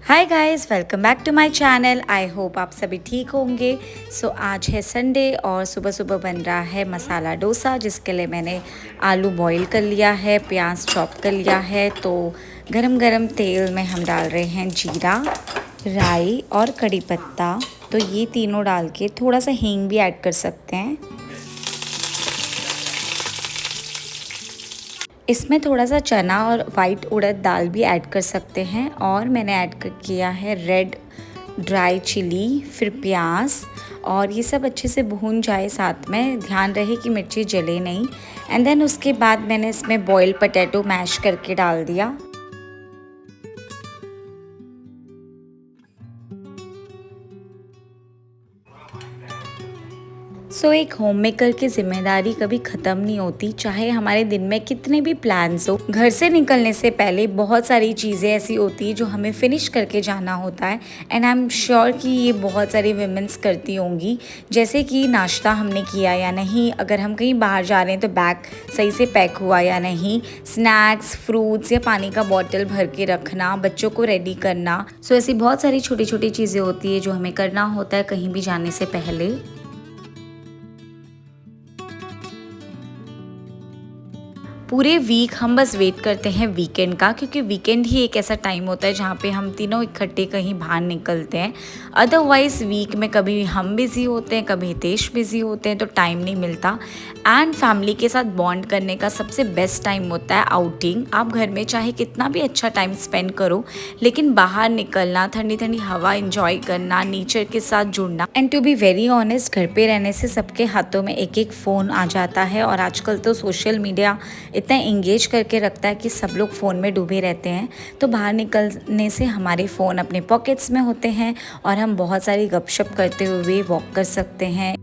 Hi guys, welcome back to my channel. I hope आप सभी ठीक होंगे। आज है संडे और सुबह सुबह बन रहा है मसाला डोसा, जिसके लिए मैंने आलू बॉईल कर लिया है, प्याज चॉप कर लिया है। तो गरम गरम तेल में हम डाल रहे हैं जीरा, राई और कड़ी पत्ता। तो ये तीनों डाल के थोड़ा सा हींग भी ऐड कर सकते हैं। इसमें थोड़ा सा चना और वाइट उड़द दाल भी ऐड कर सकते हैं। और मैंने ऐड किया है रेड ड्राई चिली, फिर प्याज, और ये सब अच्छे से भून जाए। साथ में ध्यान रहे कि मिर्ची जले नहीं। एंड देन उसके बाद मैंने इसमें बॉइल्ड पोटैटो मैश करके डाल दिया। एक होम मेकर की जिम्मेदारी कभी ख़त्म नहीं होती, चाहे हमारे दिन में कितने भी प्लान्स हो। घर से निकलने से पहले बहुत सारी चीज़ें ऐसी होती है जो हमें फिनिश करके जाना होता है। एंड आई एम श्योर कि ये बहुत सारी विमेंस करती होंगी, जैसे कि नाश्ता हमने किया या नहीं, अगर हम कहीं बाहर जा रहे हैं तो बैग सही से पैक हुआ या नहीं, स्नैक्स, फ्रूट्स या पानी का बॉटल भर के रखना, बच्चों को रेडी करना। ऐसी बहुत सारी छोटी छोटी चीज़ें होती है जो हमें करना होता है कहीं भी जाने से पहले। पूरे वीक हम बस वेट करते हैं वीकेंड का, क्योंकि वीकेंड ही एक ऐसा टाइम होता है जहाँ पे हम तीनों इकट्ठे कहीं बाहर निकलते हैं। अदरवाइज़ वीक में कभी हम बिज़ी होते हैं, कभी हितेश बिज़ी होते हैं, तो टाइम नहीं मिलता। एंड फैमिली के साथ बॉन्ड करने का सबसे बेस्ट टाइम होता है आउटिंग। आप घर में चाहे कितना भी अच्छा टाइम स्पेंड करो, लेकिन बाहर निकलना, ठंडी ठंडी हवा इंजॉय करना, नेचर के साथ जुड़ना। And to be very honest, घर पे रहने से सबके हाथों में एक एक फ़ोन आ जाता है। और आजकल तो सोशल मीडिया इतना इंगेज करके रखता है कि सब लोग फ़ोन में डूबे रहते हैं। तो बाहर निकलने से हमारे फ़ोन अपने पॉकेट्स में होते हैं और हम बहुत सारी गपशप करते हुए वॉक कर सकते हैं।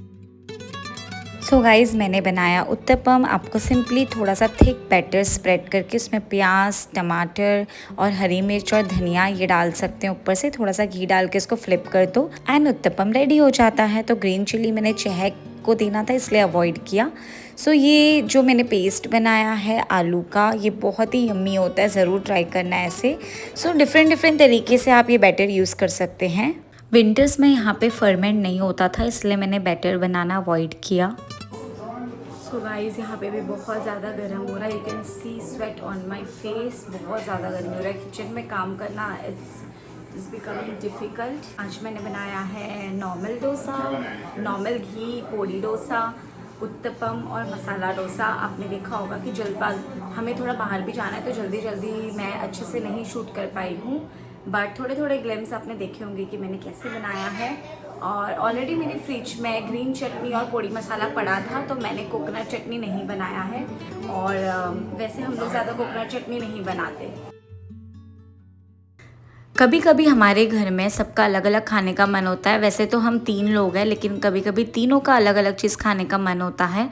गाइज़, मैंने बनाया उत्तपम। आपको सिंपली थोड़ा सा थिक बैटर स्प्रेड करके उसमें प्याज, टमाटर और हरी मिर्च और धनिया ये डाल सकते हैं। ऊपर से थोड़ा सा घी डाल के इसको फ्लिप कर दो एंड उत्तपम रेडी हो जाता है। तो ग्रीन चिली मैंने चहक को देना था, इसलिए अवॉइड किया। ये जो मैंने पेस्ट बनाया है आलू का, ये बहुत ही यम्मी होता है, ज़रूर ट्राई करना है ऐसे। डिफरेंट तरीके से आप ये बैटर यूज़ कर सकते हैं। विंटर्स में यहाँ पे फर्मेंट नहीं होता था, इसलिए मैंने बैटर बनाना अवॉइड किया। गाइस, यहाँ पे भी बहुत ज़्यादा गर्म हो रहा है। You can see sweat on my face. बहुत ज़्यादा गर्मी हो रहा है। किचन में काम करना इट्स बिकमिंग डिफ़िकल्ट। आज मैंने बनाया है नॉर्मल डोसा, नॉर्मल घी पोड़ी डोसा, उत्तपम और मसाला डोसा। आपने देखा होगा कि हमें थोड़ा बाहर भी जाना है, तो जल्दी मैं अच्छे से नहीं शूट कर पाई हूँ, बट थोड़े ग्लिम्स आपने देखे होंगे कि मैंने कैसे बनाया है। और ऑलरेडी मेरी फ्रिज में ग्रीन चटनी और पोड़ी मसाला पड़ा था, तो मैंने कोकोनट चटनी नहीं बनाया है। और वैसे हम लोग ज़्यादा कोकोनट चटनी नहीं बनाते। कभी कभी हमारे घर में सबका अलग अलग खाने का मन होता है। वैसे तो हम 3 लोग हैं, लेकिन कभी कभी तीनों का अलग अलग चीज़ खाने का मन होता है,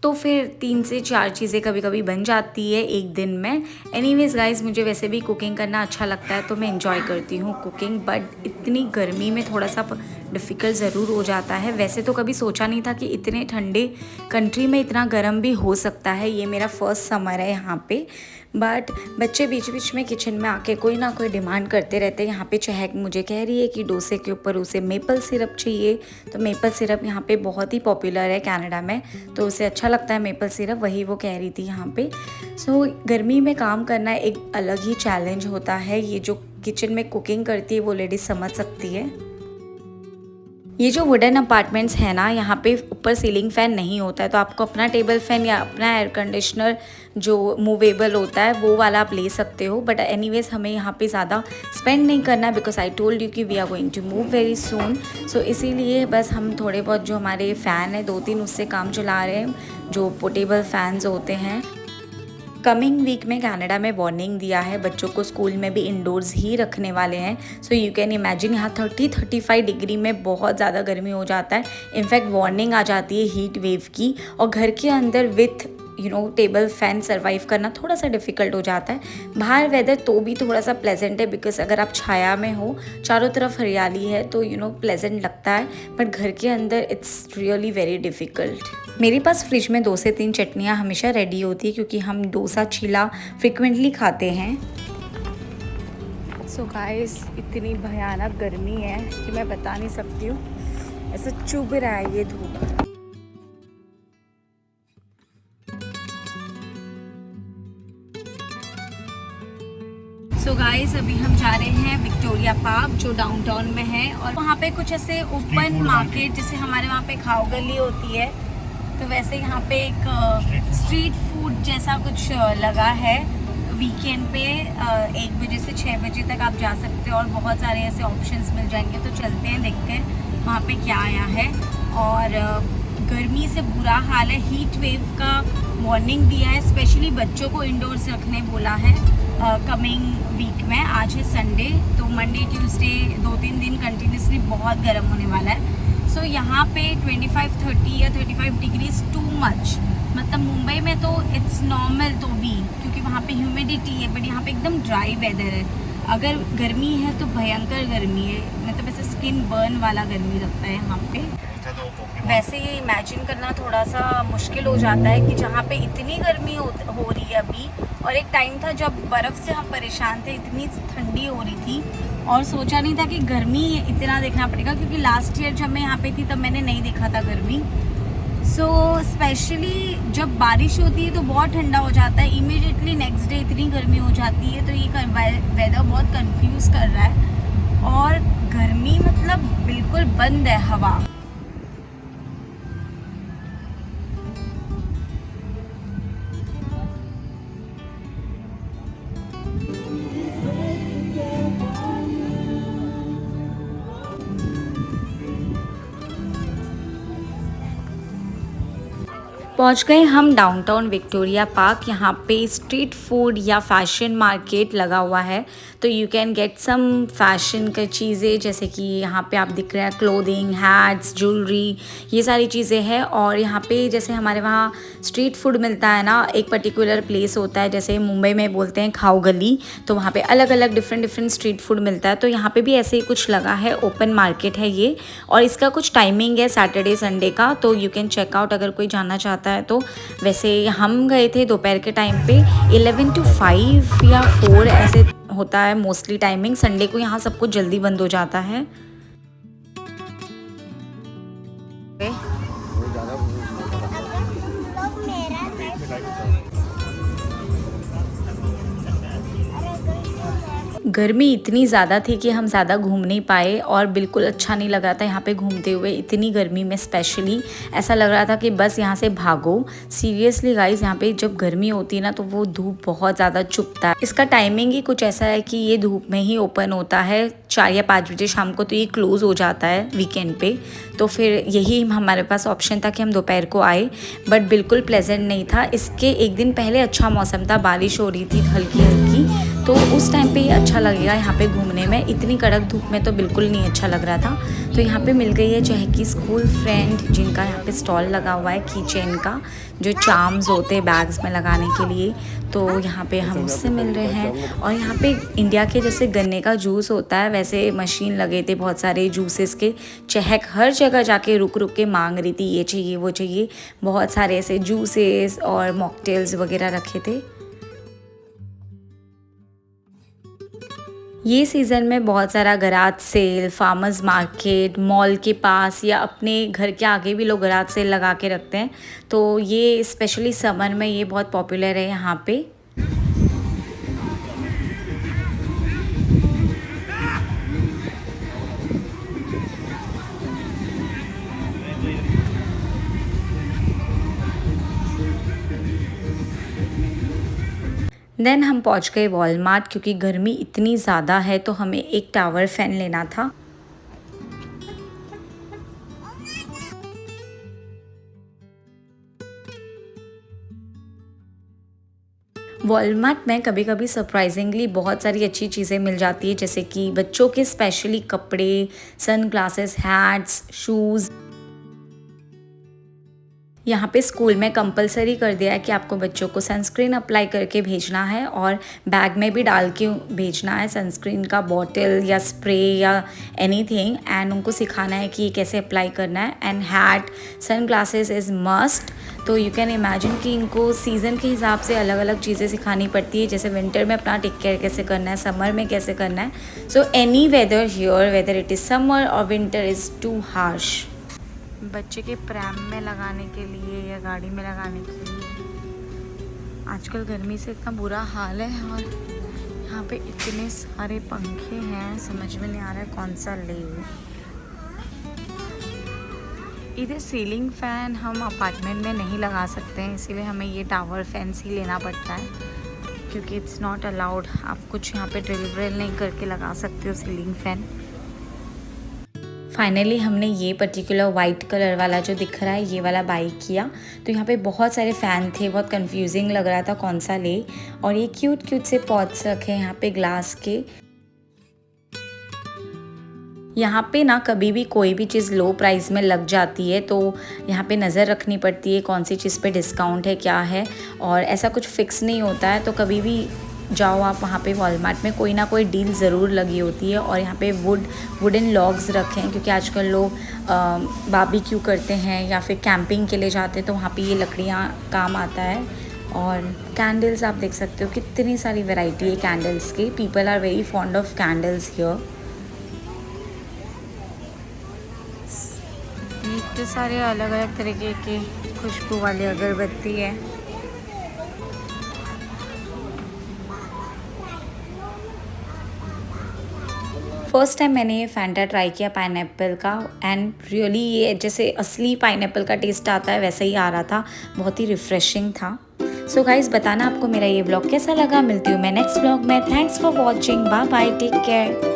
तो फिर 3 से 4 चीज़ें कभी कभी बन जाती है एक दिन में। एनीवेज गाइस, मुझे वैसे भी कुकिंग करना अच्छा लगता है, तो मैं इंजॉय करती हूँ कुकिंग, बट इतनी गर्मी में थोड़ा सा डिफ़िकल्ट ज़रूर हो जाता है। वैसे तो कभी सोचा नहीं था कि इतने ठंडे कंट्री में इतना गर्म भी हो सकता है। ये मेरा फर्स्ट समर है यहाँ पे, बट बच्चे बीच बीच में किचन में आके कोई ना कोई डिमांड करते रहते हैं। यहाँ पे चहक मुझे कह रही है कि डोसे के ऊपर उसे मेपल सिरप चाहिए। तो मेपल सिरप यहाँ पे बहुत ही पॉपुलर है कनाडा में, तो उसे अच्छा लगता है मेपल सिरप, वही वो कह रही थी यहाँ पे। गर्मी में काम करना एक अलग ही चैलेंज होता है। ये जो किचन में कुकिंग करती है वो लेडीज समझ सकती है। ये जो वुडन अपार्टमेंट्स हैं ना, यहाँ पे ऊपर सीलिंग फ़ैन नहीं होता है, तो आपको अपना टेबल फ़ैन या अपना एयर कंडीशनर जो मूवेबल होता है वो वाला आप ले सकते हो। बट एनीवेज, हमें यहाँ पे ज़्यादा स्पेंड नहीं करना, बिकॉज आई टोल्ड यू कि we are going to move very soon. इसीलिए बस हम थोड़े बहुत जो हमारे फ़ैन है 2-3 उससे काम चला रहे हैं, जो पोर्टेबल फ़ैन्स होते हैं। कमिंग वीक में कनाडा में वार्निंग दिया है, बच्चों को स्कूल में भी इंडोर्स ही रखने वाले हैं। यू कैन इमेजिन, यहाँ 30-35 डिग्री में बहुत ज़्यादा गर्मी हो जाता है। इनफैक्ट वार्निंग आ जाती है हीट वेव की, और घर के अंदर विथ टेबल फैन सर्वाइव करना थोड़ा सा डिफ़िकल्ट हो जाता है। बाहर वेदर तो भी थोड़ा सा प्लेजेंट है, बिकॉज अगर आप छाया में हो, चारों तरफ हरियाली है, तो प्लेजेंट लगता है, बट घर के अंदर इट्स रियली वेरी डिफ़िकल्ट। मेरे पास फ्रिज में 2 से 3 चटनियाँ हमेशा रेडी होती है, क्योंकि हम डोसा चीला फ्रिक्वेंटली खाते हैं। सो गाइस इतनी भयानक गर्मी है कि मैं बता नहीं सकती हूँ, ऐसा चुभ रहा है ये धूप। सो गाइस अभी हम जा रहे हैं विक्टोरिया पार्क जो डाउनटाउन में है, और वहाँ पे कुछ ऐसे ओपन मार्केट जैसे हमारे वहाँ पे खाओ गली होती है, तो वैसे यहाँ पे एक स्ट्रीट फूड जैसा कुछ लगा है। वीकेंड पे 1 बजे से 6 बजे तक आप जा सकते हो और बहुत सारे ऐसे ऑप्शंस मिल जाएंगे। तो चलते हैं, देखते हैं वहाँ पे क्या आया है। और गर्मी से बुरा हाल है, हीट वेव का वार्निंग दिया है, स्पेशली बच्चों को इंडोर्स रखने बोला है कमिंग वीक में। आज है संडे, तो मंडे ट्यूसडे 2-3 दिन कंटिन्यूसली बहुत गर्म होने वाला है। सो यहाँ पे 25-30 या 35 डिग्रीज टू मच, मतलब मुंबई में तो इट्स नॉर्मल तो भी, क्योंकि वहाँ पे ह्यूमिडिटी है, बट यहाँ पे एकदम ड्राई वेदर है। अगर गर्मी है तो भयंकर गर्मी है, मतलब ऐसे स्किन बर्न वाला गर्मी लगता है यहाँ पे। वैसे ये इमेजिन करना थोड़ा सा मुश्किल हो जाता है कि जहाँ पे इतनी गर्मी हो रही है अभी, और एक टाइम था जब बर्फ़ से हम परेशान थे, इतनी ठंडी हो रही थी और सोचा नहीं था कि गर्मी इतना देखना पड़ेगा, क्योंकि लास्ट ईयर जब मैं यहाँ पे थी तब मैंने नहीं देखा था गर्मी। सो स्पेशली जब बारिश होती है तो बहुत ठंडा हो जाता है, इमीडिएटली नेक्स्ट डे इतनी गर्मी हो जाती है। तो ये वेदर बहुत कंफ्यूज कर रहा है, और गर्मी मतलब बिल्कुल बंद है हवा। पहुंच गए हम डाउनटाउन विक्टोरिया पार्क। यहाँ पे स्ट्रीट फूड या फैशन मार्केट लगा हुआ है, तो you can get some fashion की चीज़ें, जैसे कि यहाँ पे आप दिख रहे हैं क्लोथिंग, हैट्स, ज्वेलरी, ये सारी चीज़ें हैं। और यहाँ पे जैसे हमारे वहाँ स्ट्रीट फूड मिलता है ना, एक पर्टिकुलर प्लेस होता है, जैसे मुंबई में बोलते हैं खाओ गली, तो वहाँ पे अलग अलग डिफरेंट स्ट्रीट फूड मिलता है। तो यहाँ पे भी ऐसे ही कुछ लगा है, ओपन मार्केट है ये, और इसका कुछ टाइमिंग है सैटरडे संडे का, तो यू कैन चेकआउट अगर कोई जाना चाहता है तो। वैसे हम गए थे दोपहर के टाइम पे, 11 to 5 या 4 ऐसे होता है मोस्टली टाइमिंग। संडे को यहाँ सब कुछ जल्दी बंद हो जाता है। गर्मी इतनी ज़्यादा थी कि हम ज़्यादा घूम नहीं पाए, और बिल्कुल अच्छा नहीं लगा था यहाँ पे घूमते हुए। इतनी गर्मी में स्पेशली ऐसा लग रहा था कि बस यहाँ से भागो। सीरियसली गाइस, यहाँ पे जब गर्मी होती है ना तो वो धूप बहुत ज़्यादा चुभता है। इसका टाइमिंग ही कुछ ऐसा है कि ये धूप में ही ओपन होता है 4 या 5 बजे शाम को, तो ये क्लोज़ हो जाता है वीकेंड पे। तो फिर यही हमारे पास ऑप्शन था कि हम दोपहर को आए, बट बिल्कुल प्लेजेंट नहीं था। इसके एक दिन पहले अच्छा मौसम था, बारिश हो रही थी हल्की हल्की, तो उस टाइम पे ये अच्छा लगेगा यहाँ पे घूमने में। इतनी कड़क धूप में तो बिल्कुल नहीं अच्छा लग रहा था। तो यहाँ पे मिल गई है चहकी स्कूल फ्रेंड, जिनका यहाँ पे स्टॉल लगा हुआ है की चेन का, जो चार्म्स होते हैं बैग्स में लगाने के लिए। तो यहाँ पे हम उससे मिल रहे हैं। और यहाँ पे इंडिया के जैसे गन्ने का जूस होता है, वैसे मशीन लगे थे बहुत सारे जूसेस के। चहक हर जगह जाके रुक रुक के मांग रही थी, ये चाहिए वो चाहिए। बहुत सारे ऐसे जूसेस और मॉकटेल्स वगैरह रखे थे। ये सीज़न में बहुत सारा garage sale, farmers market, mall के पास या अपने घर के आगे भी लोग गराज सेल लगा के रखते हैं। तो ये स्पेशली समर में ये बहुत पॉपुलर है यहाँ पे। देन हम पहुँच गए वॉलमार्ट, क्योंकि गर्मी इतनी ज़्यादा है तो हमें एक टावर फैन लेना था। वॉलमार्ट में कभी कभी सरप्राइजिंगली बहुत सारी अच्छी चीज़ें मिल जाती है, जैसे कि बच्चों के स्पेशली कपड़े, सन ग्लासेस, हैट्स, शूज़। यहाँ पे स्कूल में कंपलसरी कर दिया है कि आपको बच्चों को सनस्क्रीन अप्लाई करके भेजना है और बैग में भी डाल के भेजना है सनस्क्रीन का बॉटल या स्प्रे या एनीथिंग, एंड उनको सिखाना है कि ये कैसे अप्लाई करना है। And hat, sunglasses is must. तो यू कैन इमेजिन कि इनको सीज़न के हिसाब से अलग अलग चीज़ें सिखानी पड़ती है, जैसे विंटर में अपना टेक केयर कैसे करना है, समर में कैसे करना है। So any weather here, whether it is summer और विंटर, इज़ टू हार्श। बच्चे के प्रैम में लगाने के लिए या गाड़ी में लगाने के लिए आजकल गर्मी से इतना बुरा हाल है, और यहाँ पे इतने सारे पंखे हैं, समझ में नहीं आ रहा है कौन सा ले। इधर सीलिंग फ़ैन हम अपार्टमेंट में नहीं लगा सकते हैं, इसीलिए हमें ये टावर फैंस ही लेना पड़ता है, क्योंकि इट्स नॉट अलाउड। आप कुछ यहाँ पे ड्रिल व्रिल नहीं करके लगा सकते हो सीलिंग फ़ैन। फाइनली हमने ये पर्टिकुलर वाइट कलर वाला जो दिख रहा है ये वाला बाई किया। तो यहाँ पे बहुत सारे फ़ैन थे, बहुत कंफ्यूजिंग लग रहा था कौन सा ले। और ये क्यूट क्यूट से पॉट्स रखे हैं यहाँ पे ग्लास के। यहाँ पे ना कभी भी कोई भी चीज़ लो प्राइस में लग जाती है, तो यहाँ पे नज़र रखनी पड़ती है कौन सी चीज़ पे डिस्काउंट है क्या है, और ऐसा कुछ फिक्स नहीं होता है। तो कभी भी जाओ आप वहाँ पे वॉलमार्ट में, कोई ना कोई डील ज़रूर लगी होती है। और यहाँ पे वुडन लॉग्स रखे हैं, क्योंकि आजकल लोग बारबेक्यू करते हैं या फिर कैंपिंग के लिए जाते हैं, तो वहाँ पे ये लकड़ियाँ काम आता है। और कैंडल्स आप देख सकते हो, कितनी सारी वैरायटी है कैंडल्स की। People are very fond of candles here. इतने सारे अलग अलग तरीके के खुशबू वाली अगरबत्ती है। फर्स्ट टाइम मैंने ये फैंटा ट्राई किया पाइनएप्पल का, एंड रियली ये जैसे असली पाइनएप्पल का टेस्ट आता है वैसे ही आ रहा था, बहुत ही रिफ्रेशिंग था। सो गाइस, बताना आपको मेरा ये व्लॉग कैसा लगा। मिलती हूँ मैं नेक्स्ट व्लॉग में। Thanks for watching, bye bye, take care.